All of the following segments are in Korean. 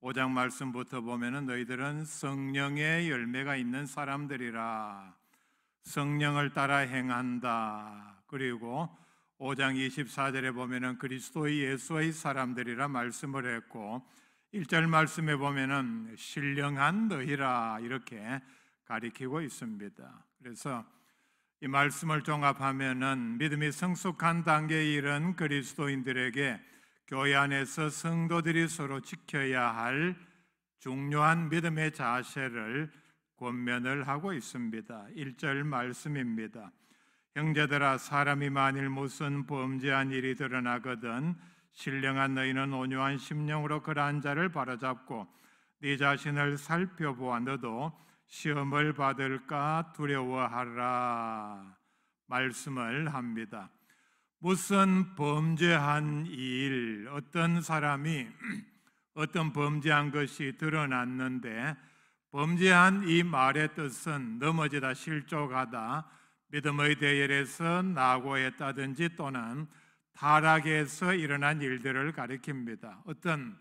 5장 말씀부터 보면은 너희들은 성령의 열매가 있는 사람들이라, 성령을 따라 행한다. 그리고 5장 24절에 보면은 그리스도 예수의 사람들이라 말씀을 했고, 1절 말씀에 보면은 신령한 너희라 이렇게 가리키고 있습니다. 그래서 이 말씀을 종합하면은 믿음이 성숙한 단계에 이른 그리스도인들에게 교회 안에서 성도들이 서로 지켜야 할 중요한 믿음의 자세를 권면을 하고 있습니다. 1절 말씀입니다. 형제들아, 사람이 만일 무슨 범죄한 일이 드러나거든 신령한 너희는 온유한 심령으로 그러한 자를 바로잡고 네 자신을 살펴보아 너도 시험을 받을까 두려워하라 말씀을 합니다. 무슨 범죄한 일, 어떤 사람이 어떤 범죄한 것이 드러났는데, 범죄한 이 말의 뜻은 넘어지다 실족하다, 믿음의 대열에서 낙오했다든지 또는 타락해서 일어난 일들을 가리킵니다. 어떤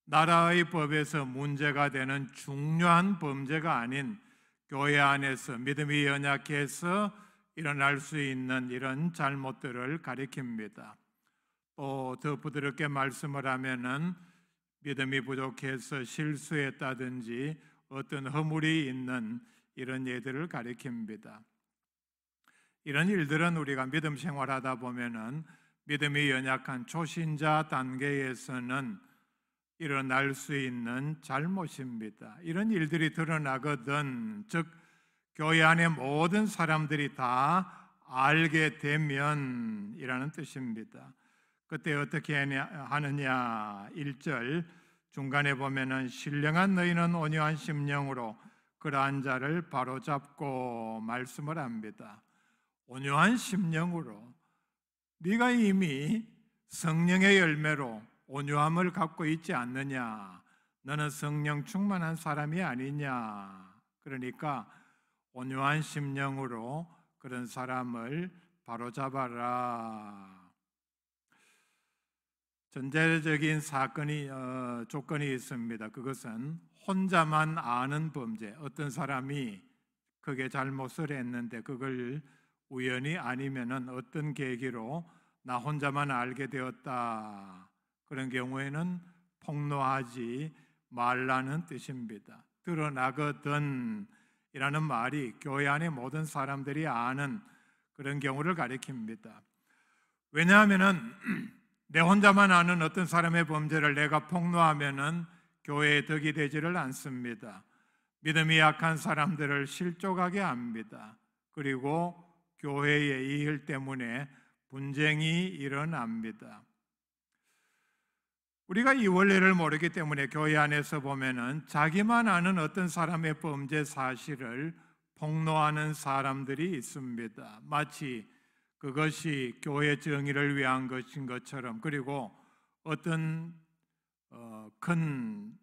나라의 법에서 문제가 되는 중요한 범죄가 아닌 교회 안에서 믿음이 연약해서 일어날 수 있는 이런 잘못들을 가리킵니다. 또 더 부드럽게 말씀을 하면은 믿음이 부족해서 실수했다든지 어떤 허물이 있는 이런 예들을 가리킵니다. 이런 일들은 우리가 믿음 생활하다 보면은 믿음이 연약한 초신자 단계에서는 일어날 수 있는 잘못입니다. 이런 일들이 드러나거든, 즉 교회 안에 모든 사람들이 다 알게 되면 이라는 뜻입니다. 그때 어떻게 하느냐? 1절 중간에 보면은 신령한 너희는 온유한 심령으로 그러한 자를 바로잡고 말씀을 합니다. 온유한 심령으로, 네가 이미 성령의 열매로 온유함을 갖고 있지 않느냐? 너는 성령 충만한 사람이 아니냐? 그러니까 온유한 심령으로 그런 사람을 바로잡아라. 전제적인 조건이 있습니다. 그것은 혼자만 아는 범죄, 어떤 사람이 크게 잘못을 했는데 그걸 우연히 아니면은 어떤 계기로 나 혼자만 알게 되었다, 그런 경우에는 폭로하지 말라는 뜻입니다. 드러나거든 이라는 말이 교회 안의 모든 사람들이 아는 그런 경우를 가리킵니다. 왜냐하면은 내 혼자만 아는 어떤 사람의 범죄를 내가 폭로하면은 교회에 덕이 되지를 않습니다. 믿음이 약한 사람들을 실족하게 합니다. 그리고 교회의 이 일 때문에 분쟁이 일어납니다. 우리가 이 원리를 모르기 때문에 교회 안에서 보면은 자기만 아는 어떤 사람의 범죄 사실을 폭로하는 사람들이 있습니다. 마치 그것이 교회 정의를 위한 것인 것처럼, 그리고 어떤 큰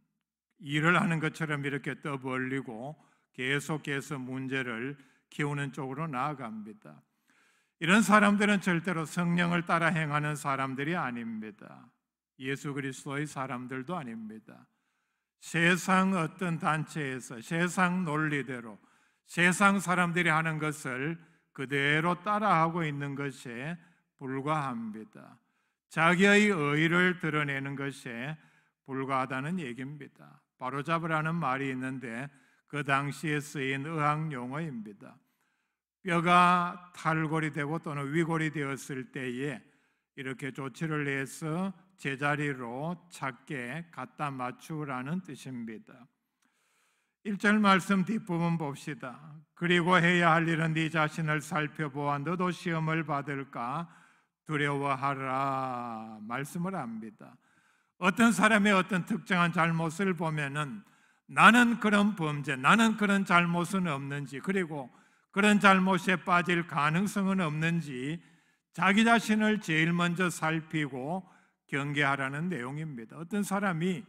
일을 하는 것처럼 이렇게 떠벌리고 계속해서 문제를 키우는 쪽으로 나아갑니다. 이런 사람들은 절대로 성령을 따라 행하는 사람들이 아닙니다. 예수 그리스도의 사람들도 아닙니다. 세상 어떤 단체에서 세상 논리대로 세상 사람들이 하는 것을 그대로 따라하고 있는 것에 불과합니다. 자기의 의의를 드러내는 것에 불과하다는 얘기입니다. 바로잡으라는 말이 있는데 그 당시에 쓰인 의학 용어입니다. 뼈가 탈골이 되고 또는 위골이 되었을 때에 이렇게 조치를 해서 제자리로 찾게 갖다 맞추라는 뜻입니다. 1절 말씀 뒷부분 봅시다. 그리고 해야 할 일은 네 자신을 살펴보아 너도 시험을 받을까 두려워하라 말씀을 합니다. 어떤 사람의 어떤 특정한 잘못을 보면은 나는 그런 범죄, 나는 그런 잘못은 없는지, 그리고 그런 잘못에 빠질 가능성은 없는지 자기 자신을 제일 먼저 살피고 경계하라는 내용입니다. 어떤 사람이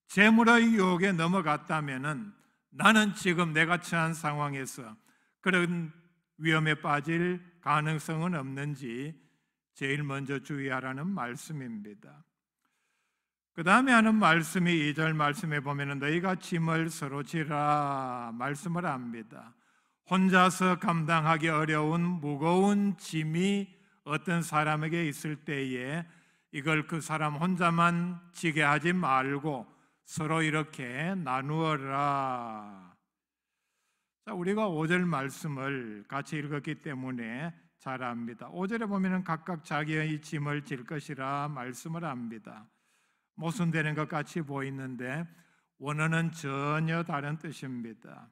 재물의 유혹에 넘어갔다면은 나는 지금 내가 처한 상황에서 그런 위험에 빠질 가능성은 없는지 제일 먼저 주의하라는 말씀입니다. 그 다음에 하는 말씀이 2절 말씀에 보면 너희가 짐을 서로 지라 말씀을 합니다. 혼자서 감당하기 어려운 무거운 짐이 어떤 사람에게 있을 때에 이걸 그 사람 혼자만 지게 하지 말고 서로 이렇게 나누어라. 자, 우리가 5절 말씀을 같이 읽었기 때문에 잘 압니다. 5절에 보면 각각 자기의 짐을 질 것이라 말씀을 합니다. 모순되는 것 같이 보이는데 원어는 전혀 다른 뜻입니다.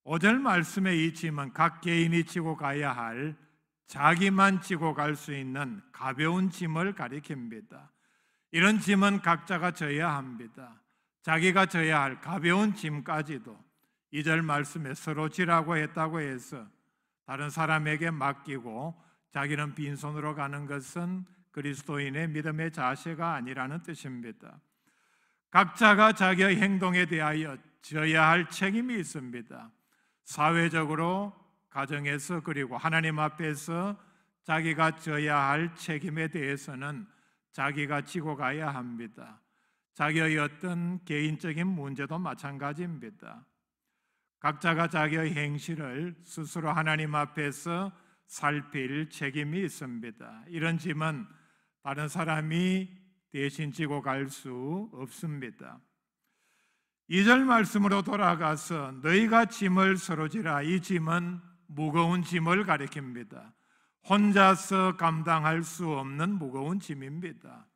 5절 말씀의 이 짐은 각 개인이 지고 가야 할, 자기만 지고 갈 수 있는 가벼운 짐을 가리킵니다. 이런 짐은 각자가 져야 합니다. 자기가 져야 할 가벼운 짐까지도 2절 말씀에 서로 지라고 했다고 해서 다른 사람에게 맡기고 자기는 빈손으로 가는 것은 그리스도인의 믿음의 자세가 아니라는 뜻입니다. 각자가 자기의 행동에 대하여 져야 할 책임이 있습니다. 사회적으로, 가정에서, 그리고 하나님 앞에서 자기가 져야 할 책임에 대해서는 자기가 지고 가야 합니다. 자기의 어떤 개인적인 문제도 마찬가지입니다. 각자가 자기의 행실을 스스로 하나님 앞에서 살필 책임이 있습니다. 이런 짐은 다른 사람이 대신 지고 갈 수 없습니다. 2절 말씀으로 돌아가서 너희가 짐을 서로 지라. 이 짐은 무거운 짐을 가리킵니다. 혼자서 감당할 수 없는 무거운 짐입니다.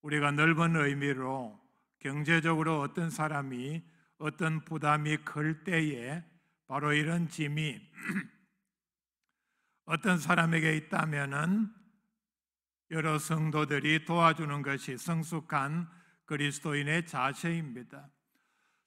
우리가 넓은 의미로 경제적으로 어떤 사람이 어떤 부담이 클 때에 바로 이런 짐이 어떤 사람에게 있다면은 여러 성도들이 도와주는 것이 성숙한 그리스도인의 자세입니다.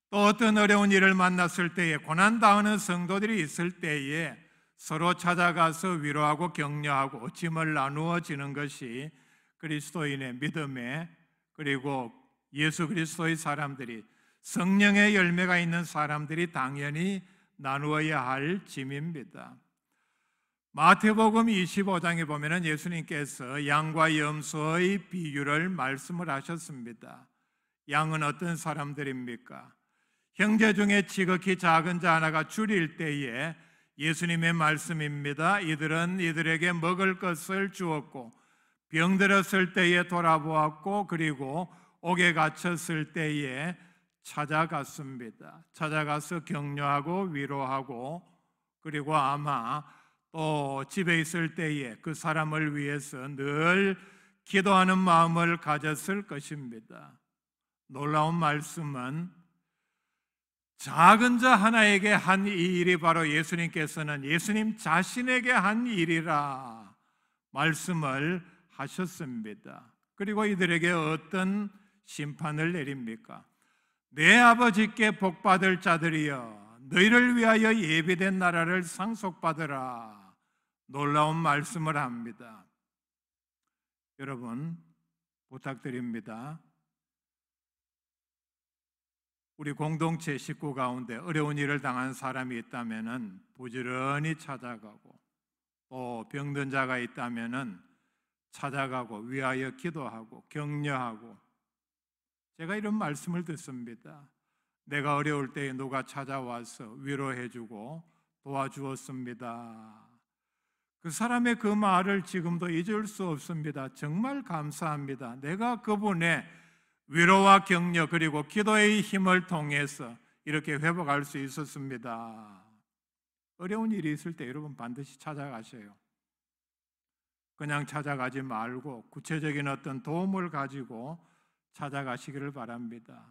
또 어떤 어려운 일을 만났을 때에, 고난당하는 성도들이 있을 때에 서로 찾아가서 위로하고 격려하고 짐을 나누어지는 것이 그리스도인의 믿음에, 그리고 예수 그리스도의 사람들이, 성령의 열매가 있는 사람들이 당연히 나누어야 할 짐입니다. 마태복음 25장에 보면 예수님께서 양과 염소의 비유를 말씀을 하셨습니다. 양은 어떤 사람들입니까? 형제 중에 지극히 작은 자 하나가 줄일 때에 예수님의 말씀입니다. 이들은 이들에게 먹을 것을 주었고 병들었을 때에 돌아보았고 그리고 옥에 갇혔을 때에 찾아갔습니다. 찾아가서 격려하고 위로하고 그리고 아마 또 집에 있을 때에 그 사람을 위해서 늘 기도하는 마음을 가졌을 것입니다. 놀라운 말씀은 작은 자 하나에게 한 이 일이 바로 예수님께서는 예수님 자신에게 한 일이라 말씀을 하셨습니다. 그리고 이들에게 어떤 심판을 내립니까? 내 아버지께 복받을 자들이여 너희를 위하여 예비된 나라를 상속받으라. 놀라운 말씀을 합니다. 여러분 부탁드립니다. 우리 공동체 식구 가운데 어려운 일을 당한 사람이 있다면 부지런히 찾아가고 또 병든 자가 있다면 찾아가고 위하여 기도하고 격려하고, 제가 이런 말씀을 듣습니다. 내가 어려울 때에 누가 찾아와서 위로해주고 도와주었습니다. 그 사람의 그 말을 지금도 잊을 수 없습니다. 정말 감사합니다. 내가 그분의 위로와 격려 그리고 기도의 힘을 통해서 이렇게 회복할 수 있었습니다. 어려운 일이 있을 때 여러분 반드시 찾아가셔요. 그냥 찾아가지 말고 구체적인 어떤 도움을 가지고 찾아가시기를 바랍니다.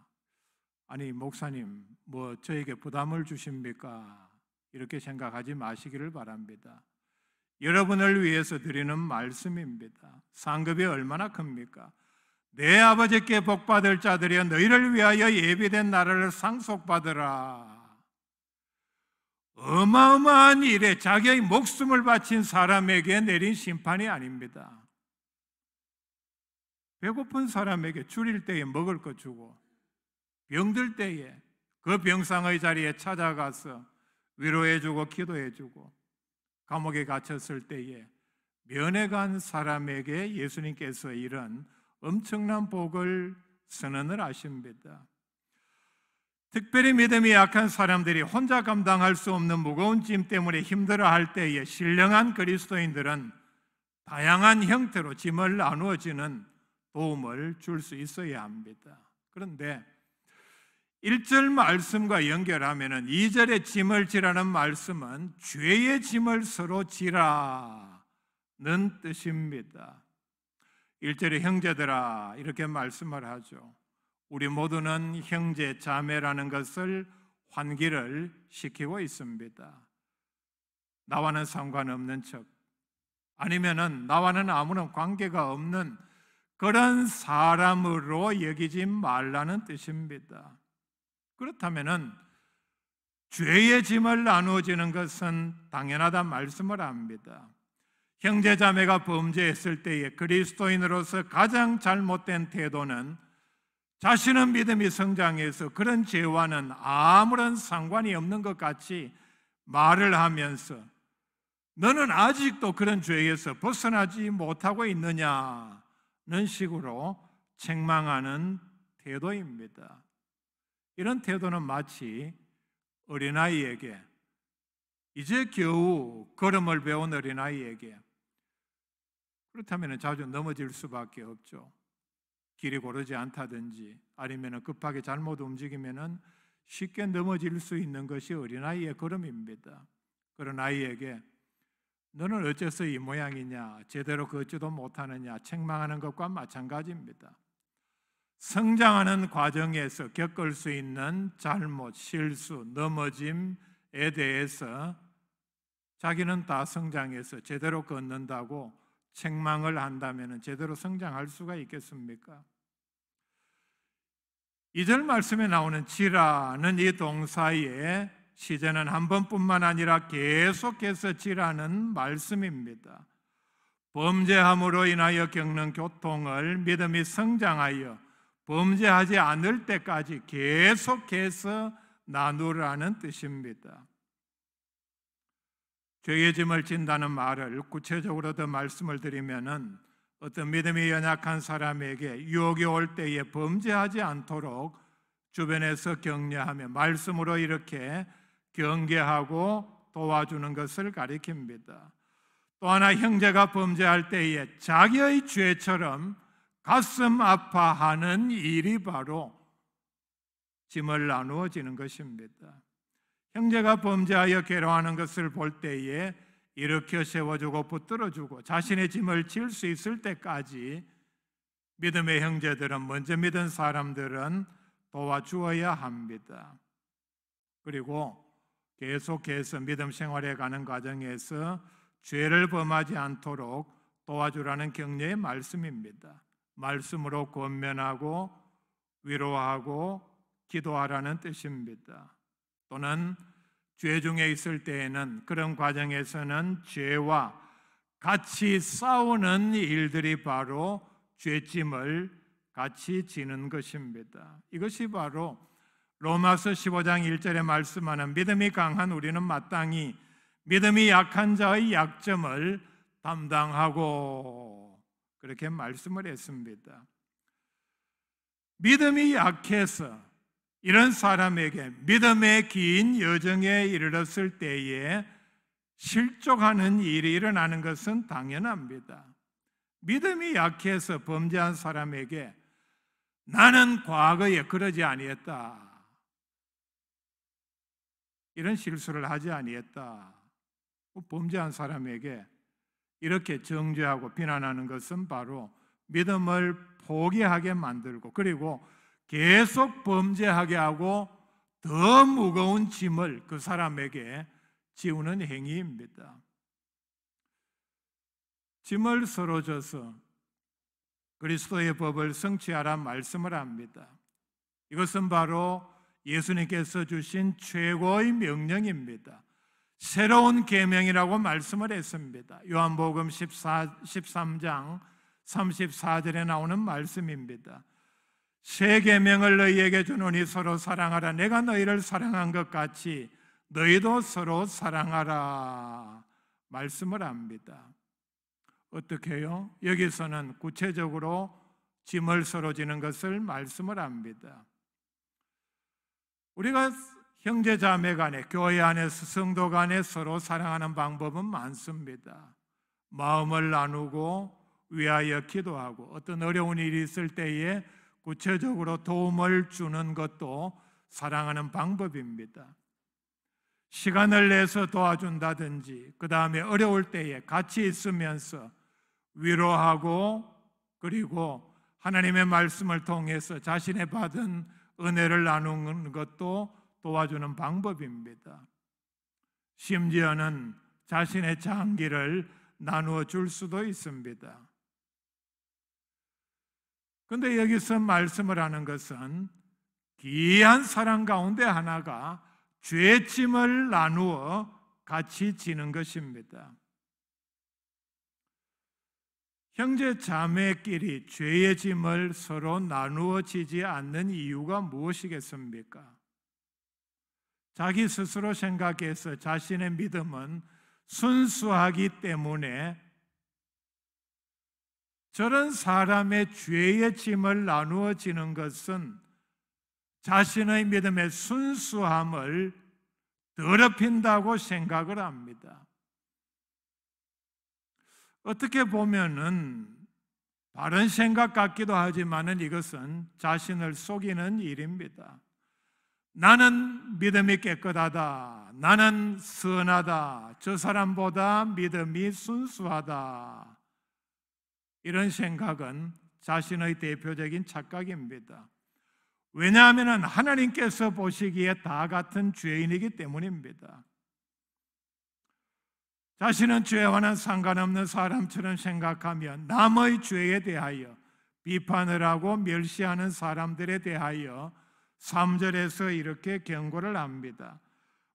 아니 목사님 뭐 저에게 부담을 주십니까? 이렇게 생각하지 마시기를 바랍니다. 여러분을 위해서 드리는 말씀입니다. 상급이 얼마나 큽니까? 내 아버지께 복받을 자들이여 너희를 위하여 예비된 나라를 상속받으라. 어마어마한 일에 자기의 목숨을 바친 사람에게 내린 심판이 아닙니다. 배고픈 사람에게 줄일 때에 먹을 것 주고 병들 때에 그 병상의 자리에 찾아가서 위로해주고 기도해주고, 감옥에 갇혔을 때에 면회 간 사람에게 예수님께서 이런 엄청난 복을 선언을 하십니다. 특별히 믿음이 약한 사람들이 혼자 감당할 수 없는 무거운 짐 때문에 힘들어할 때에 신령한 그리스도인들은 다양한 형태로 짐을 나누어지는 도움을 줄 수 있어야 합니다. 그런데 1절 말씀과 연결하면 2절의 짐을 지라는 말씀은 죄의 짐을 서로 지라는 뜻입니다. 1절에 형제들아 이렇게 말씀을 하죠. 우리 모두는 형제 자매라는 것을 환기를 시키고 있습니다. 나와는 상관없는 척, 아니면은 나와는 아무런 관계가 없는 그런 사람으로 여기지 말라는 뜻입니다. 그렇다면은 죄의 짐을 나누어지는 것은 당연하다 말씀을 합니다. 형제자매가 범죄했을 때에 그리스도인으로서 가장 잘못된 태도는 자신은 믿음이 성장해서 그런 죄와는 아무런 상관이 없는 것 같이 말을 하면서 너는 아직도 그런 죄에서 벗어나지 못하고 있느냐는 식으로 책망하는 태도입니다. 이런 태도는 마치 어린아이에게, 이제 겨우 걸음을 배운 어린아이에게, 그렇다면 자주 넘어질 수밖에 없죠. 길이 고르지 않다든지 아니면 급하게 잘못 움직이면 쉽게 넘어질 수 있는 것이 어린아이의 걸음입니다. 그런 아이에게 너는 어째서 이 모양이냐, 제대로 걷지도 못하느냐 책망하는 것과 마찬가지입니다. 성장하는 과정에서 겪을 수 있는 잘못, 실수, 넘어짐에 대해서 자기는 다 성장해서 제대로 걷는다고 책망을 한다면 제대로 성장할 수가 있겠습니까? 2절 말씀에 나오는 지라는 이 동사의 시제는 한 번뿐만 아니라 계속해서 지라는 말씀입니다. 범죄함으로 인하여 겪는 고통을 믿음이 성장하여 범죄하지 않을 때까지 계속해서 나누라는 뜻입니다. 죄의 짐을 진다는 말을 구체적으로 더 말씀을 드리면은 어떤 믿음이 연약한 사람에게 유혹이 올 때에 범죄하지 않도록 주변에서 격려하며 말씀으로 이렇게 경계하고 도와주는 것을 가리킵니다. 또 하나 형제가 범죄할 때에 자기의 죄처럼 가슴 아파하는 일이 바로 짐을 나누어지는 것입니다. 형제가 범죄하여 괴로워하는 것을 볼 때에 일으켜 세워주고 붙들어주고 자신의 짐을 질 수 있을 때까지 믿음의 형제들은, 먼저 믿은 사람들은 도와주어야 합니다. 그리고 계속해서 믿음 생활에 가는 과정에서 죄를 범하지 않도록 도와주라는 격려의 말씀입니다. 말씀으로 권면하고 위로하고 기도하라는 뜻입니다. 또는 죄 중에 있을 때에는 그런 과정에서는 죄와 같이 싸우는 일들이 바로 죄짐을 같이 지는 것입니다. 이것이 바로 로마서 15장 1절에 말씀하는 믿음이 강한 우리는 마땅히 믿음이 약한 자의 약점을 담당하고 그렇게 말씀을 했습니다. 믿음이 약해서 이런 사람에게 믿음의 긴 여정에 이르렀을 때에 실족하는 일이 일어나는 것은 당연합니다. 믿음이 약해서 범죄한 사람에게 나는 과거에 그러지 아니했다, 이런 실수를 하지 아니했다, 범죄한 사람에게 이렇게 정죄하고 비난하는 것은 바로 믿음을 포기하게 만들고 그리고 계속 범죄하게 하고 더 무거운 짐을 그 사람에게 지우는 행위입니다. 짐을 서로 져서 그리스도의 법을 성취하라 말씀을 합니다. 이것은 바로 예수님께서 주신 최고의 명령입니다. 새로운 계명이라고 말씀을 했습니다. 요한복음 13장 34절에 나오는 말씀입니다. 새 계명을 너희에게 주노니 서로 사랑하라. 내가 너희를 사랑한 것 같이 너희도 서로 사랑하라 말씀을 합니다. 어떻게 해요? 여기서는 구체적으로 짐을 서로 지는 것을 말씀을 합니다. 우리가 형제 자매 간에, 교회 안에서 성도 간에 서로 사랑하는 방법은 많습니다. 마음을 나누고 위하여 기도하고, 어떤 어려운 일이 있을 때에 구체적으로 도움을 주는 것도 사랑하는 방법입니다. 시간을 내서 도와준다든지, 그 다음에 어려울 때에 같이 있으면서 위로하고, 그리고 하나님의 말씀을 통해서 자신의 받은 은혜를 나누는 것도 도와주는 방법입니다. 심지어는 자신의 장기를 나누어 줄 수도 있습니다. 그런데 여기서 말씀을 하는 것은 귀한 사랑 가운데 하나가 죄의 짐을 나누어 같이 지는 것입니다. 형제 자매끼리 죄의 짐을 서로 나누어 지지 않는 이유가 무엇이겠습니까? 자기 스스로 생각해서 자신의 믿음은 순수하기 때문에 저런 사람의 죄의 짐을 나누어 지는 것은 자신의 믿음의 순수함을 더럽힌다고 생각을 합니다. 어떻게 보면은 바른 생각 같기도 하지만은 이것은 자신을 속이는 일입니다. 나는 믿음이 깨끗하다, 나는 선하다, 저 사람보다 믿음이 순수하다, 이런 생각은 자신의 대표적인 착각입니다. 왜냐하면 하나님께서 보시기에 다 같은 죄인이기 때문입니다. 자신은 죄와는 상관없는 사람처럼 생각하며 남의 죄에 대하여 비판을 하고 멸시하는 사람들에 대하여 3절에서 이렇게 경고를 합니다.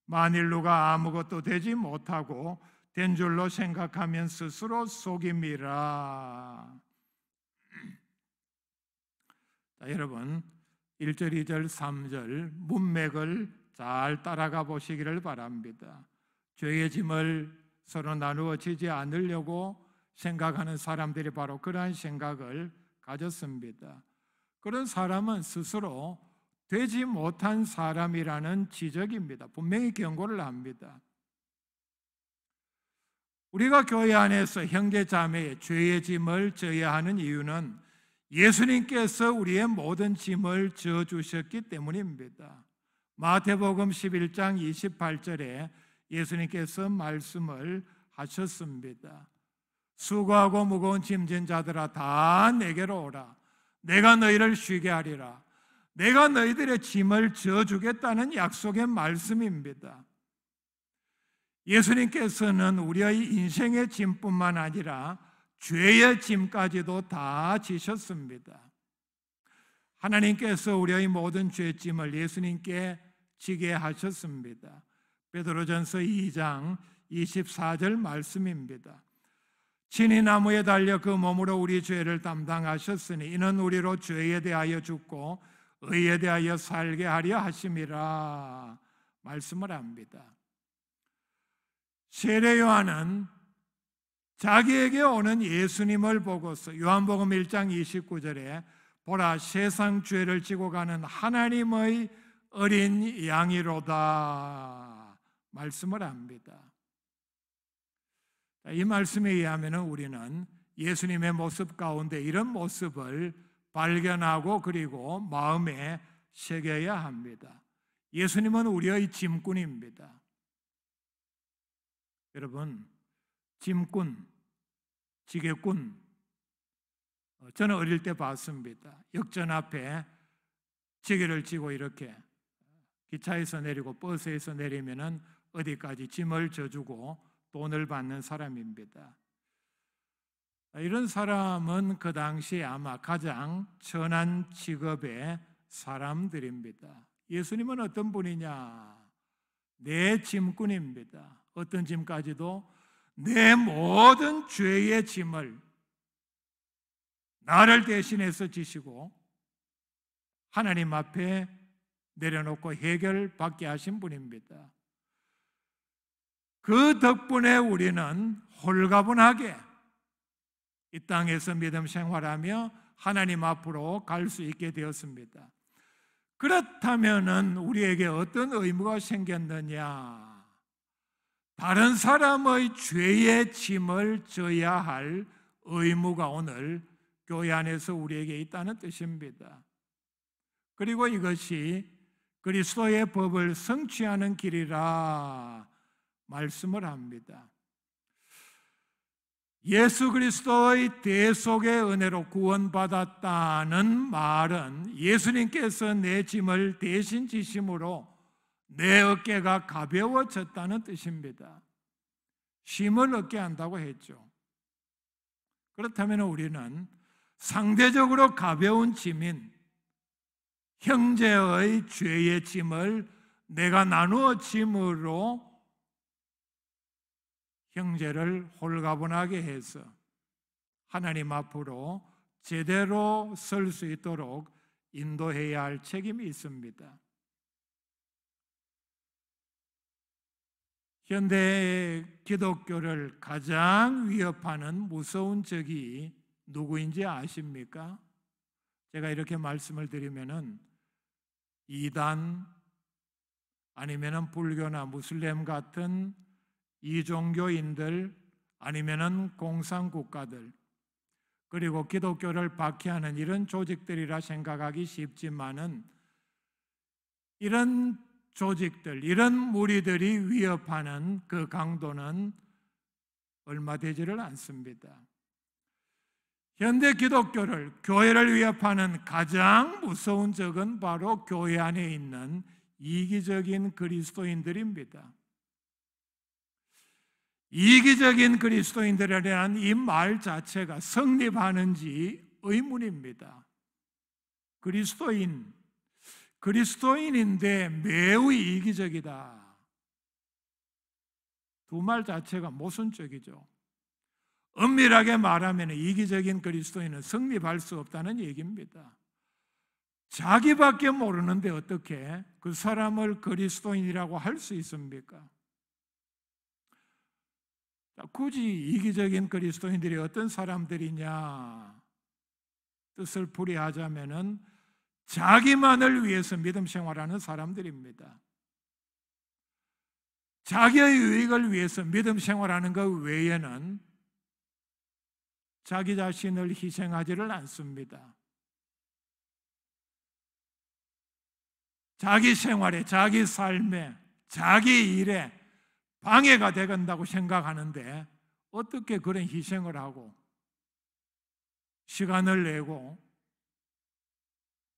만일 누가 아무것도 되지 못하고 된 줄로 생각하면 스스로 속임이라. 자, 여러분 1절, 2절, 3절 문맥을 잘 따라가 보시기를 바랍니다. 죄의 짐을 서로 나누어 지지 않으려고 생각하는 사람들이 바로 그러한 생각을 가졌습니다. 그런 사람은 스스로 되지 못한 사람이라는 지적입니다. 분명히 경고를 합니다. 우리가 교회 안에서 형제 자매의 죄의 짐을 져야 하는 이유는 예수님께서 우리의 모든 짐을 져주셨기 때문입니다. 마태복음 11장 28절에 예수님께서 말씀을 하셨습니다. 수고하고 무거운 짐진 자들아 다 내게로 오라. 내가 너희를 쉬게 하리라. 내가 너희들의 짐을 져주겠다는 약속의 말씀입니다. 예수님께서는 우리의 인생의 짐뿐만 아니라 죄의 짐까지도 다 지셨습니다. 하나님께서 우리의 모든 죄짐을 예수님께 지게 하셨습니다. 베드로전서 2장 24절 말씀입니다. 친히 나무에 달려 그 몸으로 우리 죄를 담당하셨으니 이는 우리로 죄에 대하여 죽고 의에 대하여 살게 하려 하심이라 말씀을 합니다. 세례 요한은 자기에게 오는 예수님을 보고서 요한복음 1장 29절에 보라 세상 죄를 지고 가는 하나님의 어린 양이로다 말씀을 합니다. 이 말씀에 의하면 우리는 예수님의 모습 가운데 이런 모습을 발견하고 그리고 마음에 새겨야 합니다. 예수님은 우리의 짐꾼입니다. 여러분, 짐꾼, 지게꾼, 저는 어릴 때 봤습니다. 역전 앞에 지게를 지고 이렇게 기차에서 내리고 버스에서 내리면은 어디까지 짐을 져주고 돈을 받는 사람입니다. 이런 사람은 그 당시에 아마 가장 천한 직업의 사람들입니다. 예수님은 어떤 분이냐? 내 짐꾼입니다. 어떤 짐까지도 내 모든 죄의 짐을 나를 대신해서 지시고 하나님 앞에 내려놓고 해결받게 하신 분입니다. 그 덕분에 우리는 홀가분하게 이 땅에서 믿음 생활하며 하나님 앞으로 갈 수 있게 되었습니다. 그렇다면 우리에게 어떤 의무가 생겼느냐? 다른 사람의 죄의 짐을 져야 할 의무가 오늘 교회 안에서 우리에게 있다는 뜻입니다. 그리고 이것이 그리스도의 법을 성취하는 길이라 말씀을 합니다. 예수 그리스도의 대속의 은혜로 구원받았다는 말은 예수님께서 내 짐을 대신 지심으로 내 어깨가 가벼워졌다는 뜻입니다. 쉼을 얻게 한다고 했죠. 그렇다면 우리는 상대적으로 가벼운 짐인 형제의 죄의 짐을 내가 나누어 짐으로 형제를 홀가분하게 해서 하나님 앞으로 제대로 설 수 있도록 인도해야 할 책임이 있습니다. 현대 기독교를 가장 위협하는 무서운 적이 누구인지 아십니까? 제가 이렇게 말씀을 드리면은 이단 아니면은 불교나 무슬림 같은 이종교인들 아니면은 공산국가들 그리고 기독교를 박해하는 이런 조직들이라 생각하기 쉽지만은 이런 조직들, 이런 무리들이 위협하는 그 강도는 얼마 되지를 않습니다. 현대 기독교를, 교회를 위협하는 가장 무서운 적은 바로 교회 안에 있는 이기적인 그리스도인들입니다. 이기적인 그리스도인들이라는 이 말 자체가 성립하는지 의문입니다. 그리스도인인데 매우 이기적이다. 두 말 자체가 모순적이죠. 엄밀하게 말하면 이기적인 그리스도인은 성립할 수 없다는 얘기입니다. 자기밖에 모르는데 어떻게 그 사람을 그리스도인이라고 할 수 있습니까? 굳이 이기적인 그리스도인들이 어떤 사람들이냐 뜻을 풀이하자면은 자기만을 위해서 믿음 생활하는 사람들입니다. 자기의 유익을 위해서 믿음 생활하는 것 외에는 자기 자신을 희생하지를 않습니다. 자기 생활에, 자기 삶에, 자기 일에 방해가 되간다고 생각하는데 어떻게 그런 희생을 하고 시간을 내고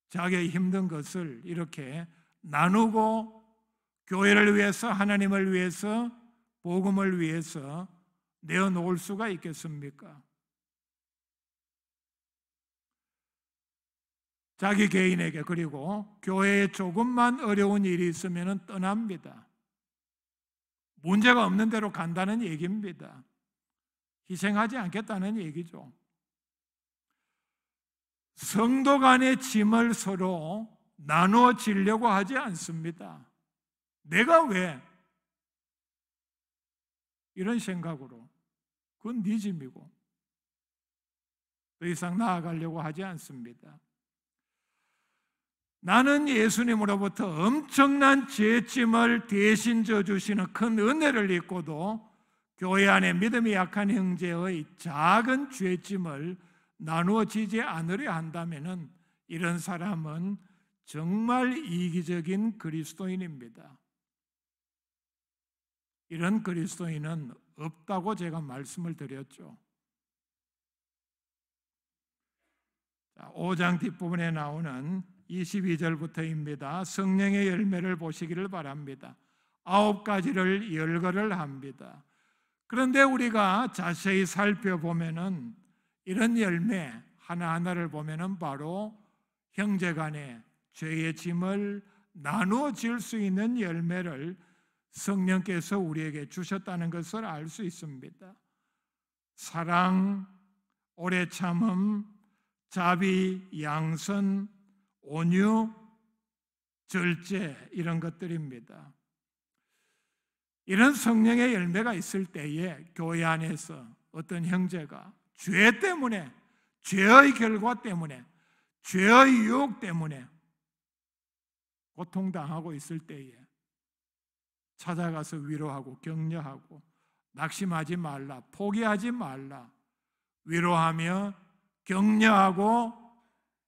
자기의 힘든 것을 이렇게 나누고 교회를 위해서, 하나님을 위해서, 복음을 위해서 내어놓을 수가 있겠습니까? 자기 개인에게 그리고 교회에 조금만 어려운 일이 있으면 떠납니다. 문제가 없는 대로 간다는 얘기입니다. 희생하지 않겠다는 얘기죠. 성도 간의 짐을 서로 나누어 지려고 하지 않습니다. 내가 왜? 이런 생각으로. 그건 네 짐이고 더 이상 나아가려고 하지 않습니다. 나는 예수님으로부터 엄청난 죄짐을 대신 져주시는 큰 은혜를 입고도 교회 안에 믿음이 약한 형제의 작은 죄짐을 나누어 지지 않으려 한다면 이런 사람은 정말 이기적인 그리스도인입니다. 이런 그리스도인은 없다고 제가 말씀을 드렸죠. 5장 뒷부분에 나오는 22절부터입니다. 성령의 열매를 보시기를 바랍니다. 9가지를 열거를 합니다. 그런데 우리가 자세히 살펴보면은 이런 열매 하나하나를 보면은 바로 형제간에 죄의 짐을 나누어 질 수 있는 열매를 성령께서 우리에게 주셨다는 것을 알 수 있습니다. 사랑, 오래 참음, 자비, 양선, 온유, 절제 이런 것들입니다. 이런 성령의 열매가 있을 때에 교회 안에서 어떤 형제가 죄 때문에 죄의 결과 때문에, 죄의 유혹 때문에 고통당하고 있을 때에 찾아가서 위로하고 격려하고 낙심하지 말라, 포기하지 말라, 위로하며 격려하고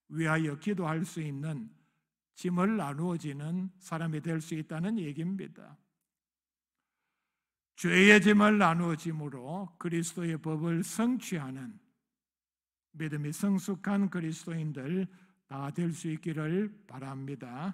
위하여 기도할 수 있는 짐을 나누어지는 사람이 될 수 있다는 얘기입니다. 죄의 짐을 나누어짐으로 그리스도의 법을 성취하는 믿음이 성숙한 그리스도인들 다 될 수 있기를 바랍니다.